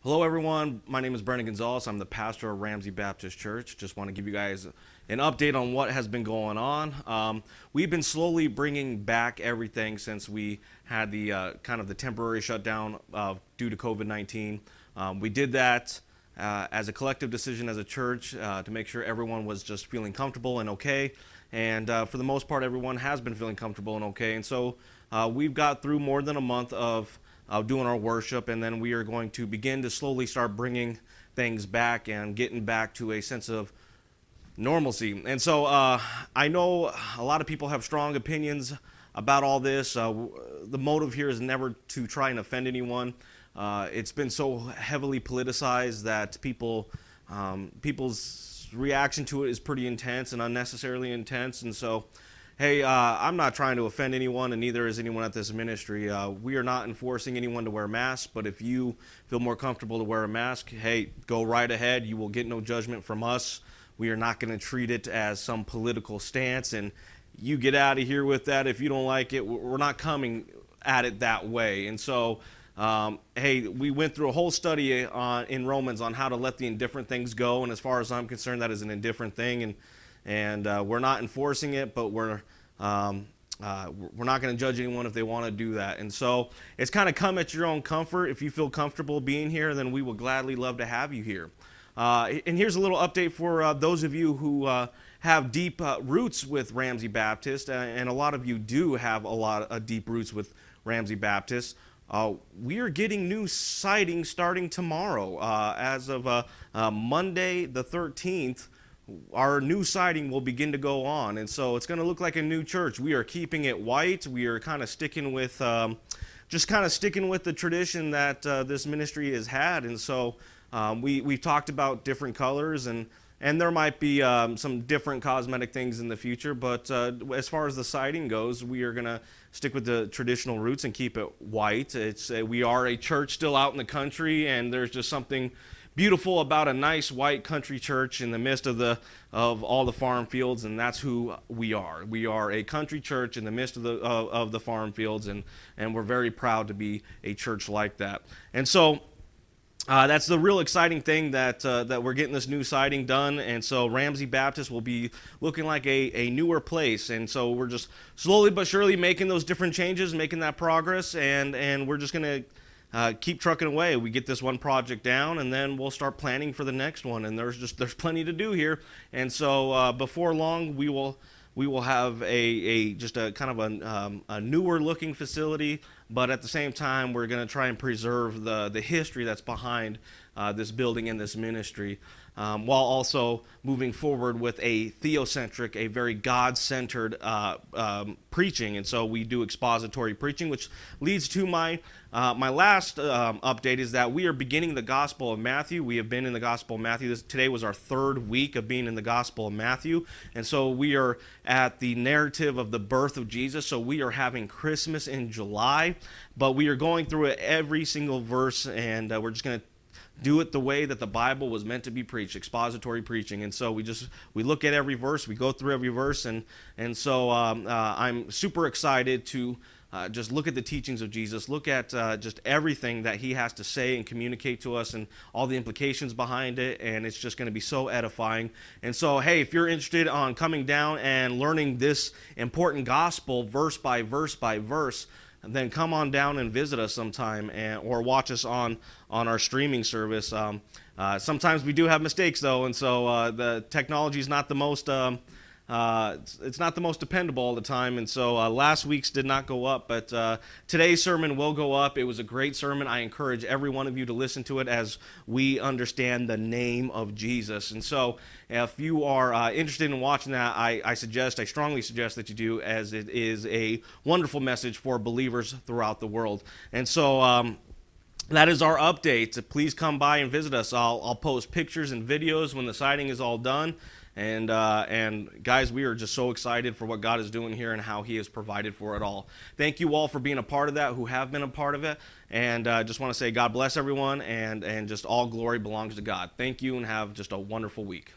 Hello, everyone. My name is Brandon Gonzalez. I'm the pastor of Ramsey Baptist Church. Just want to give you guys an update on what has been going on. We've been slowly bringing back everything since we had the kind of the temporary shutdown due to COVID-19. We did that as a collective decision as a church to make sure everyone was just feeling comfortable and okay. And for the most part, everyone has been feeling comfortable and okay. And so we've got through more than a month of doing our worship, and then we are going to begin to slowly start bringing things back and getting back to a sense of normalcy. And so I know a lot of people have strong opinions about all this. The motive here is never to try and offend anyone. It's been so heavily politicized that people's reaction to it is pretty intense and unnecessarily intense. And so hey, I'm not trying to offend anyone, and neither is anyone at this ministry. We are not enforcing anyone to wear masks, but if you feel more comfortable to wear a mask, hey, go right ahead. You will get no judgment from us. We are not going to treat it as some political stance, and you get out of here with that if you don't like it. We're not coming at it that way. And so, hey, we went through a whole study in Romans on how to let the indifferent things go, and as far as I'm concerned, that is an indifferent thing. And we're not enforcing it, but we're not going to judge anyone if they want to do that. And so it's kind of come at your own comfort. If you feel comfortable being here, then we will gladly love to have you here. And here's a little update for those of you who have deep roots with Ramsey Baptist, and a lot of you do have a lot of deep roots with Ramsey Baptist. We are getting new sightings starting tomorrow. As of Monday the 13th, our new siding will begin to go on, and so it's going to look like a new church. We are keeping it white. We are kind of sticking with the tradition that this ministry has had, and so we've talked about different colors, and there might be some different cosmetic things in the future, but as far as the siding goes, we are going to stick with the traditional roots and keep it white. We are a church still out in the country, and there's just something beautiful about a nice white country church in the midst of all the farm fields, and that's who we are. We are a country church in the midst of the farm fields, and we're very proud to be a church like that. And so that's the real exciting thing, that we're getting this new siding done, and so Ramsey Baptist will be looking like a newer place. And so we're just slowly but surely making those different changes, making that progress, and we're just going to keep trucking away. We get this one project down, and then we'll start planning for the next one. And there's plenty to do here. And so before long, we will have just a kind of a newer looking facility, but at the same time, we're going to try and preserve the history that's behind this building and this ministry, while also moving forward with a theocentric, a very God-centered preaching. And so we do expository preaching, which leads to my last update, is that we are beginning the Gospel of Matthew. We have been in the Gospel of Matthew. Today was our third week of being in the Gospel of Matthew. And so we are at the narrative of the birth of Jesus. So we are having Christmas in July, but we are going through it every single verse, and we're just going to do it the way that the Bible was meant to be preached, expository preaching. And so we look at every verse, we go through every verse, and so I'm super excited to just look at the teachings of Jesus, look at just everything that he has to say and communicate to us, and all the implications behind it, and it's just going to be so edifying. And so, hey, if you're interested on coming down and learning this important gospel verse by verse by verse, then come on down and visit us sometime, or watch us on our streaming service. Sometimes we do have mistakes, though, and so the technology is not the most it's not the most dependable all the time, and so last week's did not go up, but today's sermon will go up. It was a great sermon. I encourage every one of you to listen to it as we understand the name of Jesus. And so if you are interested in watching that, I strongly suggest that you do, as it is a wonderful message for believers throughout the world. And so that is our update. Please come by and visit us. I'll post pictures and videos when the siding is all done. And guys, we are just so excited for what God is doing here and how he has provided for it all. Thank you all for being a part of that, who have been a part of it. And just want to say God bless everyone, and just all glory belongs to God. Thank you, and have just a wonderful week.